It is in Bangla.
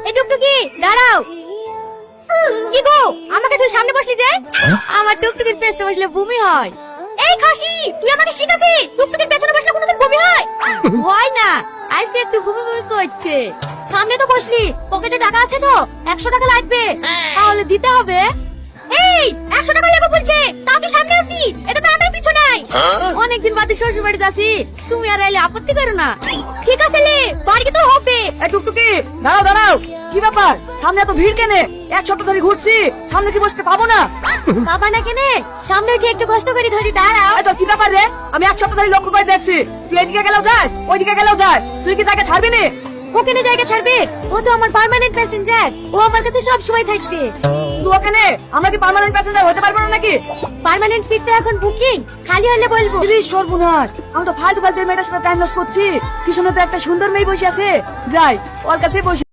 এই টুকটুকি দাঁড়াও। কি গো, আমাকে তুই সামনে বসলি যে? আমার টুকটুকির পেছনে বসলে বমি হয়। এই খাসি, তুই আমাকে শিখাচ্ছিস টুকটুকির পেছনে বসলে কোনোদিন বমি হয়? হয় না, আজকে একটু বমি বমি করছে। সামনে তো বসলি, পকেটে টাকা আছে তো? 100 টাকা লাগবে, তাহলে দিতে হবে। এই 100 টাকা লাগবে বলছে, তাও তুই সামনে আছি, এটা তো আমার পিছু নাই। অনেকদিন বাদে শ্বশুর বাড়িতে আছি, তুমি আর এলে আপত্তি করো না। ঠিক আছে লে, বাড়ি তো হবে। এই টুকটুকি দাঁড়াও দাঁড়াও, কি ব্যাপার? সামনে এত ভিড় কেনে? এক সপ্তাহ ধরে ঘুরছি, সামনে কি বসতে পাবো না? বাবা না কেনে, সামনে উঠে একটু কষ্ট করে ধরি, দাঁড়াও। এই তোর কি ব্যাপার রে? আমি এক সপ্তাহ ধরে লক্ষ্য করে দেখছি, তুই এদিকে গেলেও যাস ওইদিকে গেলেও যাস, তুই কি জায়গা ছাড়বি না? ওখানে জায়গা ছাড়বে? ও তো আমার পার্মানেন্ট প্যাসেঞ্জার, ও আমার কাছে সব সময় থাকবে। শুধু ওখানে আমরা কি পার্মানেন্ট প্যাসেঞ্জার হতে পারবো না নাকি? পার্মানেন্ট সিট তো এখন বুকিং, খালি হলে বলবো। প্লিজ সর্বনাশ, আমি তো ফালতু ফালতু মেয়েটার সাথে টাইম লস করছি, পিছনে তো একটা সুন্দর মেয়ে বসে আছে, যাই ওর কাছে বসে।